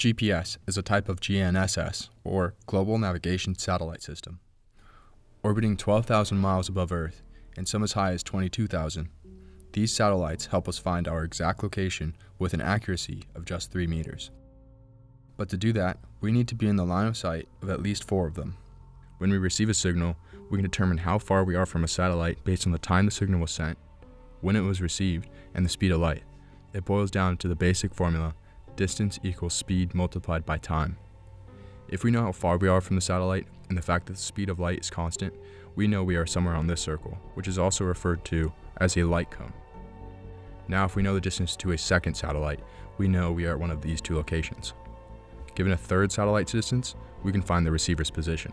GPS is a type of GNSS, or Global Navigation Satellite System. Orbiting 12,000 miles above Earth, and some as high as 22,000, these satellites help us find our exact location with an accuracy of just 3 meters. But to do that, we need to be in the line of sight of at least 4 of them. When we receive a signal, we can determine how far we are from a satellite based on the time the signal was sent, when it was received, and the speed of light. It boils down to the basic formula: distance equals speed multiplied by time. If we know how far we are from the satellite and the fact that the speed of light is constant, we know we are somewhere on this circle, which is also referred to as a light cone. Now, if we know the distance to a second satellite, we know we are at one of these 2 locations. Given a third satellite's distance, we can find the receiver's position.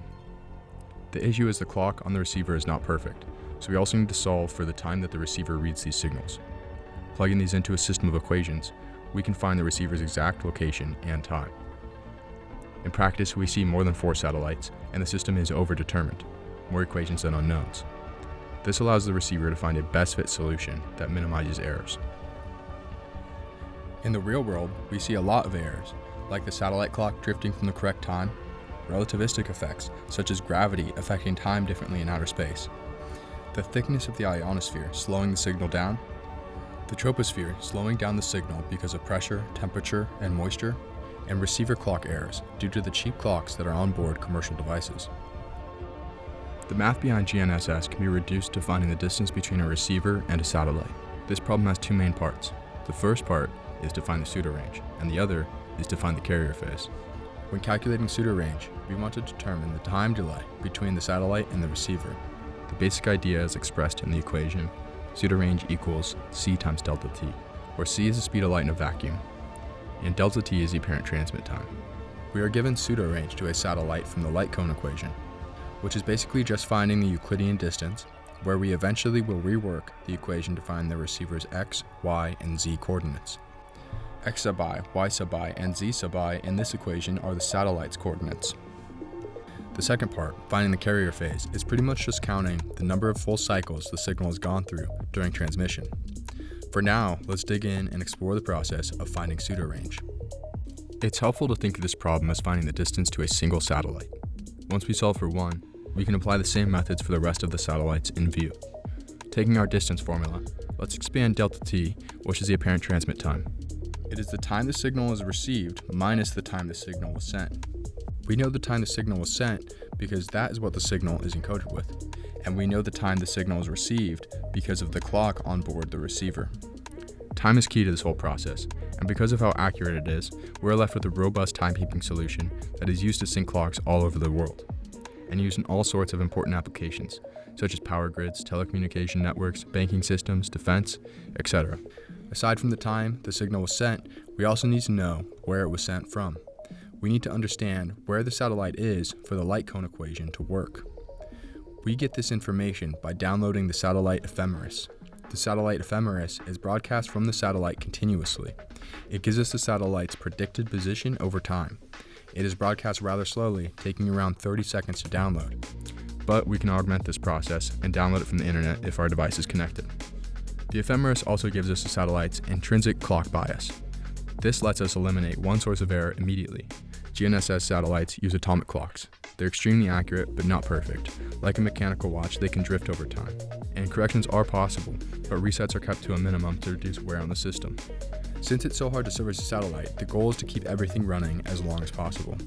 The issue is the clock on the receiver is not perfect, so we also need to solve for the time that the receiver reads these signals. Plugging these into a system of equations, we can find the receiver's exact location and time. In practice, we see more than 4 satellites, and the system is overdetermined, more equations than unknowns. This allows the receiver to find a best fit solution that minimizes errors. In the real world, we see a lot of errors, like the satellite clock drifting from the correct time, relativistic effects such as gravity affecting time differently in outer space, the thickness of the ionosphere slowing the signal down, the troposphere slowing down the signal because of pressure, temperature, and moisture, and receiver clock errors due to the cheap clocks that are on board commercial devices. The math behind GNSS can be reduced to finding the distance between a receiver and a satellite. This problem has 2 main parts. The first part is to find the pseudorange, and the other is to find the carrier phase. When calculating pseudorange, we want to determine the time delay between the satellite and the receiver. The basic idea is expressed in the equation pseudorange equals c times delta t, where c is the speed of light in a vacuum, and delta t is the apparent transmit time. We are given pseudorange to a satellite from the light cone equation, which is basically just finding the Euclidean distance, where we eventually will rework the equation to find the receiver's x, y, and z coordinates. X sub I, y sub I, and z sub I in this equation are the satellite's coordinates. The second part, finding the carrier phase, is pretty much just counting the number of full cycles the signal has gone through during transmission. For now, let's dig in and explore the process of finding pseudorange. It's helpful to think of this problem as finding the distance to a single satellite. Once we solve for one, we can apply the same methods for the rest of the satellites in view. Taking our distance formula, let's expand delta t, which is the apparent transmit time. It is the time the signal is received minus the time the signal was sent. We know the time the signal was sent because that is what the signal is encoded with, and we know the time the signal is received because of the clock on board the receiver. Time is key to this whole process, and because of how accurate it is, we're left with a robust timekeeping solution that is used to sync clocks all over the world, and used in all sorts of important applications, such as power grids, telecommunication networks, banking systems, defense, etc. Aside from the time the signal was sent, we also need to know where it was sent from. We need to understand where the satellite is for the light cone equation to work. We get this information by downloading the satellite ephemeris. The satellite ephemeris is broadcast from the satellite continuously. It gives us the satellite's predicted position over time. It is broadcast rather slowly, taking around 30 seconds to download. But we can augment this process and download it from the internet if our device is connected. The ephemeris also gives us the satellite's intrinsic clock bias. This lets us eliminate one source of error immediately. GNSS satellites use atomic clocks. They're extremely accurate, but not perfect. Like a mechanical watch, they can drift over time. And corrections are possible, but resets are kept to a minimum to reduce wear on the system. Since it's so hard to service a satellite, the goal is to keep everything running as long as possible.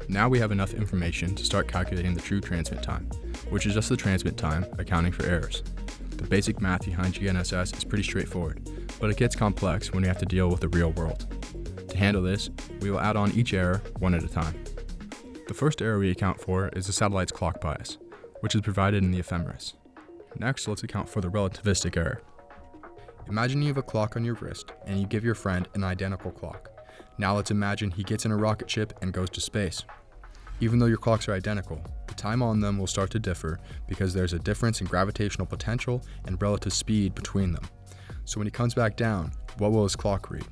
Now we have enough information to start calculating the true transmit time, which is just the transmit time accounting for errors. The basic math behind GNSS is pretty straightforward, but it gets complex when we have to deal with the real world. To handle this, we will add on each error one at a time. The first error we account for is the satellite's clock bias, which is provided in the ephemeris. Next, let's account for the relativistic error. Imagine you have a clock on your wrist and you give your friend an identical clock. Now let's imagine he gets in a rocket ship and goes to space. Even though your clocks are identical, the time on them will start to differ because there's a difference in gravitational potential and relative speed between them. So when he comes back down, what will his clock read?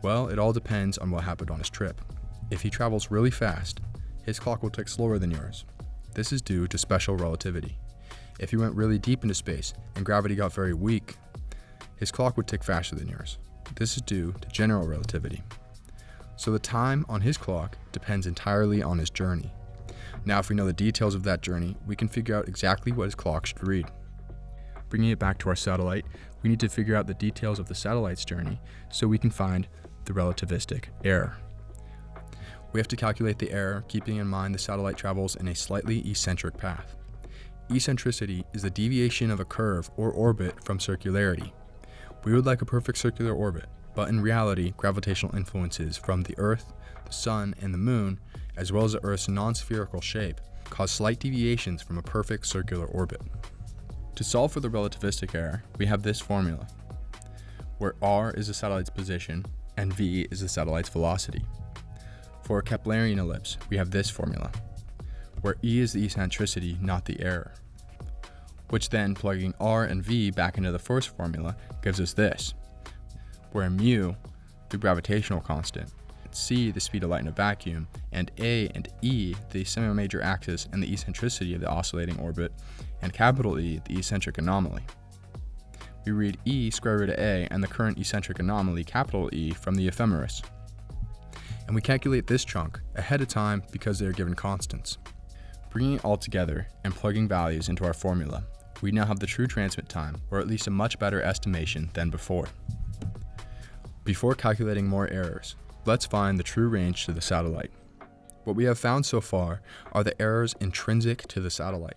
Well, it all depends on what happened on his trip. If he travels really fast, his clock will tick slower than yours. This is due to special relativity. If he went really deep into space and gravity got very weak, his clock would tick faster than yours. This is due to general relativity. so the time on his clock depends entirely on his journey. Now, if we know the details of that journey, we can figure out exactly what his clock should read. Bringing it back to our satellite, we need to figure out the details of the satellite's journey so we can find the relativistic error. We have to calculate the error, keeping in mind the satellite travels in a slightly eccentric path. Eccentricity is the deviation of a curve or orbit from circularity. We would like a perfect circular orbit, but in reality, gravitational influences from the Earth, the Sun, and the Moon, as well as the Earth's non-spherical shape, cause slight deviations from a perfect circular orbit. To solve for the relativistic error, we have this formula, where r is the satellite's position and v is the satellite's velocity. For a Keplerian ellipse, we have this formula, where e is the eccentricity, not the error, which then, plugging r and v back into the first formula, gives us this, where mu, the gravitational constant, c, the speed of light in a vacuum, and a and e, the semi-major axis and the eccentricity of the oscillating orbit, and capital E, the eccentric anomaly. We read e square root of a and the current eccentric anomaly, capital E, from the ephemeris. And we calculate this chunk ahead of time because they are given constants. Bringing it all together and plugging values into our formula, we now have the true transmit time, or at least a much better estimation than before. Before calculating more errors, let's find the true range to the satellite. What we have found so far are the errors intrinsic to the satellite.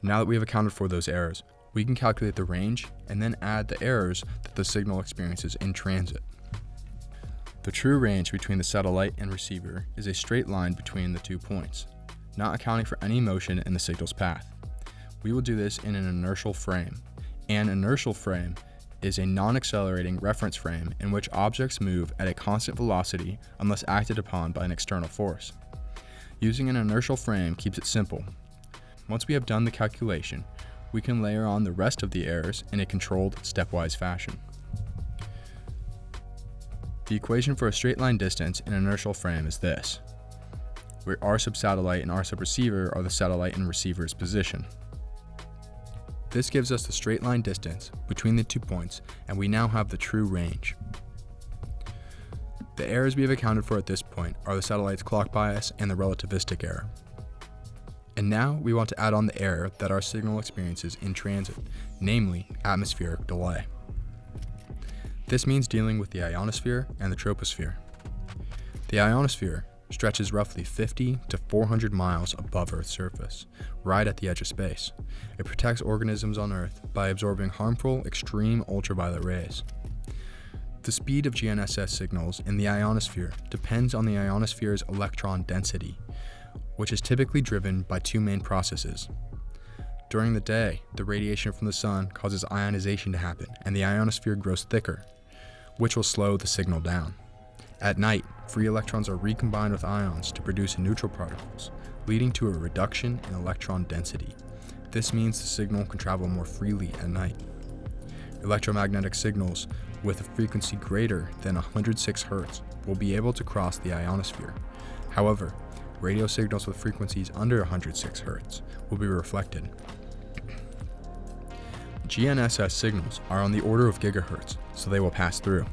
Now that we have accounted for those errors, we can calculate the range and then add the errors that the signal experiences in transit. The true range between the satellite and receiver is a straight line between the 2 points, not accounting for any motion in the signal's path. We will do this in an inertial frame. An inertial frame is a non-accelerating reference frame in which objects move at a constant velocity unless acted upon by an external force. Using an inertial frame keeps it simple. Once we have done the calculation, we can layer on the rest of the errors in a controlled, stepwise fashion. The equation for a straight line distance in an inertial frame is this, where r sub satellite and r sub receiver are the satellite and receiver's position. This gives us the straight line distance between the 2 points, and we now have the true range. The errors we have accounted for at this point are the satellite's clock bias and the relativistic error. And now we want to add on the error that our signal experiences in transit, namely atmospheric delay. This means dealing with the ionosphere and the troposphere. The ionosphere stretches roughly 50 to 400 miles above Earth's surface, right at the edge of space. It protects organisms on Earth by absorbing harmful, extreme ultraviolet rays. The speed of GNSS signals in the ionosphere depends on the ionosphere's electron density, which is typically driven by 2 main processes. During the day, the radiation from the sun causes ionization to happen, and the ionosphere grows thicker, which will slow the signal down. At night, free electrons are recombined with ions to produce neutral particles, leading to a reduction in electron density. This means the signal can travel more freely at night. Electromagnetic signals with a frequency greater than 106 Hz will be able to cross the ionosphere. However, radio signals with frequencies under 106 Hz will be reflected. GNSS signals are on the order of gigahertz, so they will pass through.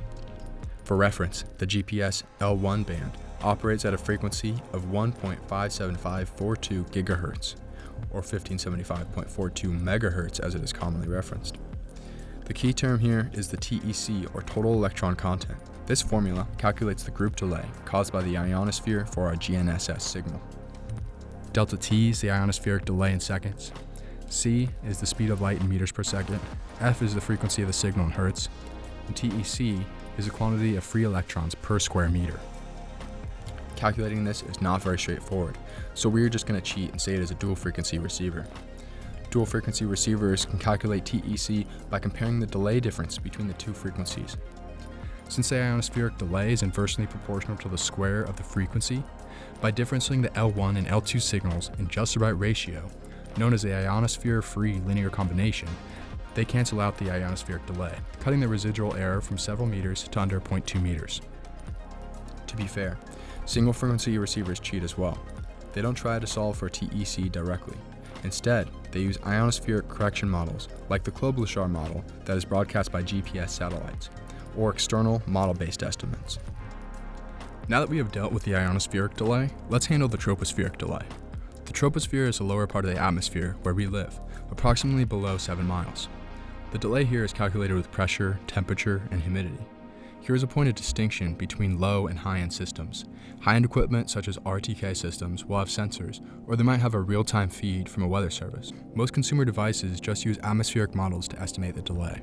For reference, the GPS L1 band operates at a frequency of 1.57542 GHz, or 1575.42 MHz as it is commonly referenced. The key term here is the TEC, or total electron content. This formula calculates the group delay caused by the ionosphere for our GNSS signal. Delta T is the ionospheric delay in seconds. C is the speed of light in meters per second. F is the frequency of the signal in hertz. And TEC is the quantity of free electrons per square meter. Calculating this is not very straightforward, so we're just going to cheat and say it is a dual frequency receiver. Dual frequency receivers can calculate TEC by comparing the delay difference between the 2 frequencies. Since the ionospheric delay is inversely proportional to the square of the frequency, by differencing the L1 and L2 signals in just the right ratio, known as the ionosphere-free linear combination, they cancel out the ionospheric delay, cutting the residual error from several meters to under 0.2 meters. To be fair, single frequency receivers cheat as well. They don't try to solve for TEC directly. Instead, they use ionospheric correction models like the Klobuchar model that is broadcast by GPS satellites, or external model-based estimates. Now that we have dealt with the ionospheric delay, let's handle the tropospheric delay. The troposphere is the lower part of the atmosphere where we live, approximately below 7 miles. The delay here is calculated with pressure, temperature, and humidity. Here is a point of distinction between low and high-end systems. High-end equipment such as RTK systems will have sensors, or they might have a real-time feed from a weather service. Most consumer devices just use atmospheric models to estimate the delay.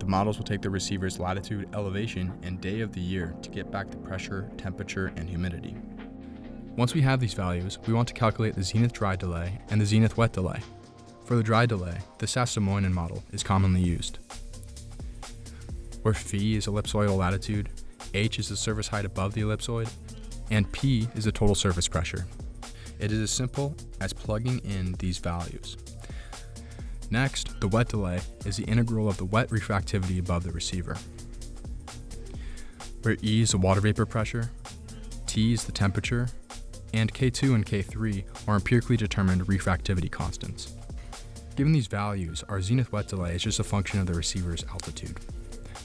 The models will take the receiver's latitude, elevation, and day of the year to get back the pressure, temperature, and humidity. Once we have these values, we want to calculate the zenith dry delay and the zenith wet delay. For the dry delay, the Sassamoinen model is commonly used, where phi is ellipsoidal latitude, h is the surface height above the ellipsoid, and p is the total surface pressure. It is as simple as plugging in these values. Next, the wet delay is the integral of the wet refractivity above the receiver, where E is the water vapor pressure, T is the temperature, and K2 and K3 are empirically determined refractivity constants. Given these values, our zenith wet delay is just a function of the receiver's altitude.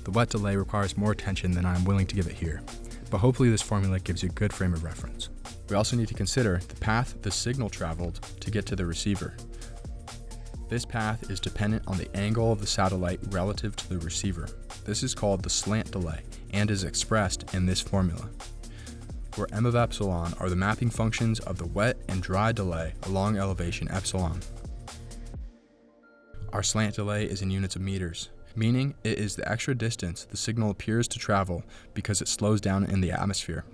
The wet delay requires more attention than I am willing to give it here, but hopefully this formula gives you a good frame of reference. We also need to consider the path the signal traveled to get to the receiver. This path is dependent on the angle of the satellite relative to the receiver. This is called the slant delay and is expressed in this formula, where m of epsilon are the mapping functions of the wet and dry delay along elevation epsilon. Our slant delay is in units of meters, meaning it is the extra distance the signal appears to travel because it slows down in the atmosphere.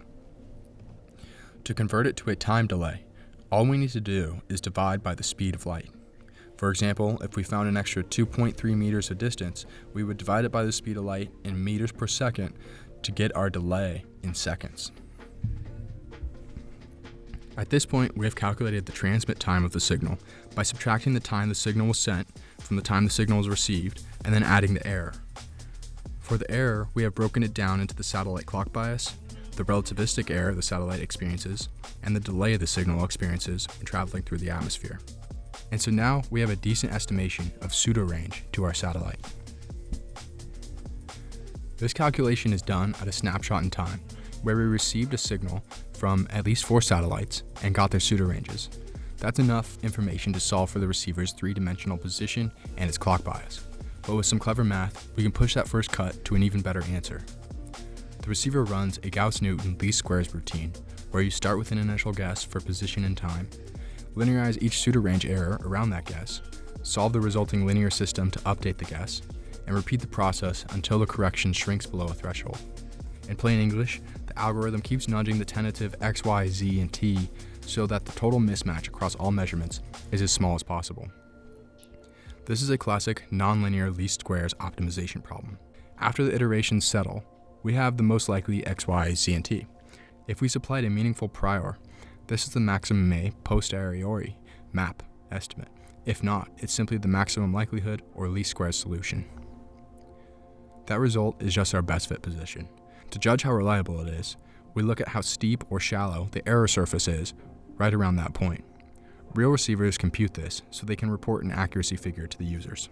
To convert it to a time delay, all we need to do is divide by the speed of light. For example, if we found an extra 2.3 meters of distance, we would divide it by the speed of light in meters per second to get our delay in seconds. At this point, we have calculated the transmit time of the signal by subtracting the time the signal was sent from the time the signal was received, and then adding the error. For the error, we have broken it down into the satellite clock bias, the relativistic error the satellite experiences, and the delay the signal experiences when traveling through the atmosphere. And so now we have a decent estimation of pseudo-range to our satellite. This calculation is done at a snapshot in time, where we received a signal from at least 4 satellites and got their pseudo-ranges. That's enough information to solve for the receiver's 3-dimensional position and its clock bias. But with some clever math, we can push that first cut to an even better answer. The receiver runs a Gauss-Newton least squares routine, where you start with an initial guess for position and time, linearize each pseudo-range error around that guess, solve the resulting linear system to update the guess, and repeat the process until the correction shrinks below a threshold. In plain English, the algorithm keeps nudging the tentative x, y, z, and t so that the total mismatch across all measurements is as small as possible. This is a classic nonlinear least squares optimization problem. After the iterations settle, we have the most likely x, y, z, and t. If we supplied a meaningful prior, this is the maximum a posteriori map estimate. If not, it's simply the maximum likelihood or least squares solution. That result is just our best fit position. To judge how reliable it is, we look at how steep or shallow the error surface is right around that point. Real receivers compute this so they can report an accuracy figure to the users.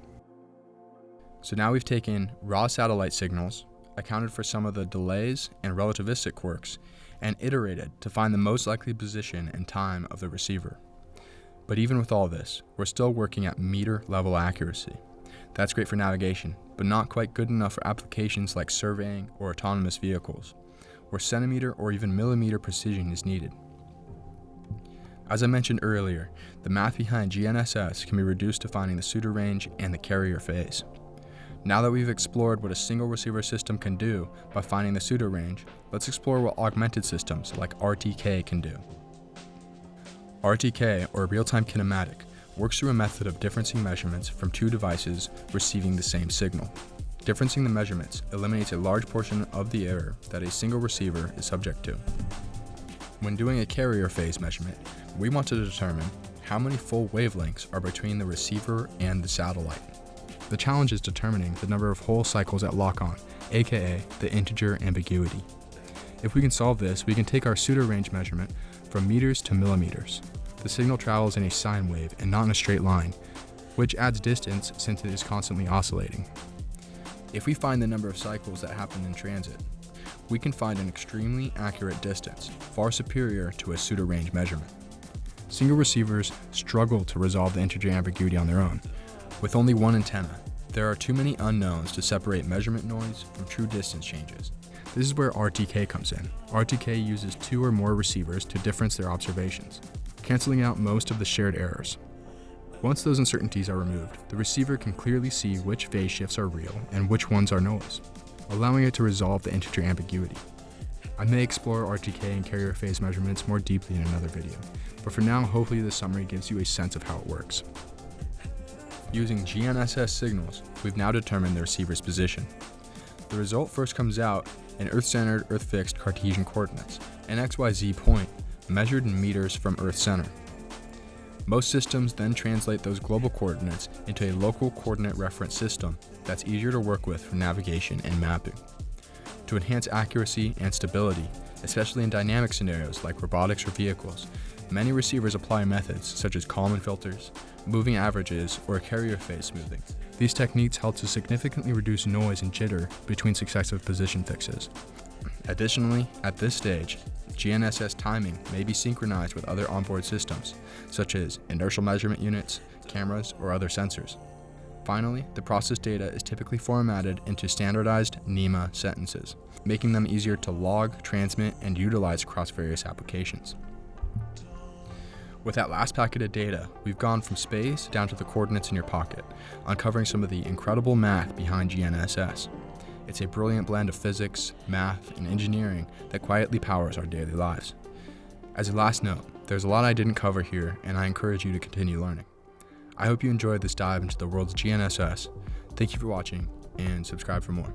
So now we've taken raw satellite signals, accounted for some of the delays and relativistic quirks, and iterated to find the most likely position and time of the receiver. But even with all this, we're still working at meter level accuracy. That's great for navigation, but not quite good enough for applications like surveying or autonomous vehicles, where centimeter or even millimeter precision is needed. As I mentioned earlier, the math behind GNSS can be reduced to finding the pseudo-range and the carrier phase. Now that we've explored what a single receiver system can do by finding the pseudo-range, let's explore what augmented systems like RTK can do. RTK, or real-time kinematic, works through a method of differencing measurements from 2 devices receiving the same signal. Differencing the measurements eliminates a large portion of the error that a single receiver is subject to. When doing a carrier phase measurement, we want to determine how many full wavelengths are between the receiver and the satellite. The challenge is determining the number of whole cycles at lock-on, aka the integer ambiguity. If we can solve this, we can take our pseudo-range measurement from meters to millimeters. The signal travels in a sine wave and not in a straight line, which adds distance since it is constantly oscillating. If we find the number of cycles that happen in transit, we can find an extremely accurate distance, far superior to a pseudo-range measurement. Single receivers struggle to resolve the integer ambiguity on their own. With only one antenna, there are too many unknowns to separate measurement noise from true distance changes. This is where RTK comes in. RTK uses 2 or more receivers to difference their observations, canceling out most of the shared errors. Once those uncertainties are removed, the receiver can clearly see which phase shifts are real and which ones are noise, allowing it to resolve the integer ambiguity. I may explore RTK and carrier phase measurements more deeply in another video, but for now, hopefully this summary gives you a sense of how it works. Using GNSS signals, we've now determined the receiver's position. The result first comes out in Earth-centered, Earth-fixed Cartesian coordinates, an XYZ point measured in meters from Earth center. Most systems then translate those global coordinates into a local coordinate reference system that's easier to work with for navigation and mapping. To enhance accuracy and stability, especially in dynamic scenarios like robotics or vehicles, many receivers apply methods such as Kalman filters, moving averages, or carrier phase smoothing. These techniques help to significantly reduce noise and jitter between successive position fixes. Additionally, at this stage, GNSS timing may be synchronized with other onboard systems, such as inertial measurement units, cameras, or other sensors. Finally, the process data is typically formatted into standardized NEMA sentences, making them easier to log, transmit, and utilize across various applications. With that last packet of data, we've gone from space down to the coordinates in your pocket, uncovering some of the incredible math behind GNSS. It's a brilliant blend of physics, math, and engineering that quietly powers our daily lives. As a last note, there's a lot I didn't cover here, and I encourage you to continue learning. I hope you enjoyed this dive into the world's GNSS. Thank you for watching, and subscribe for more.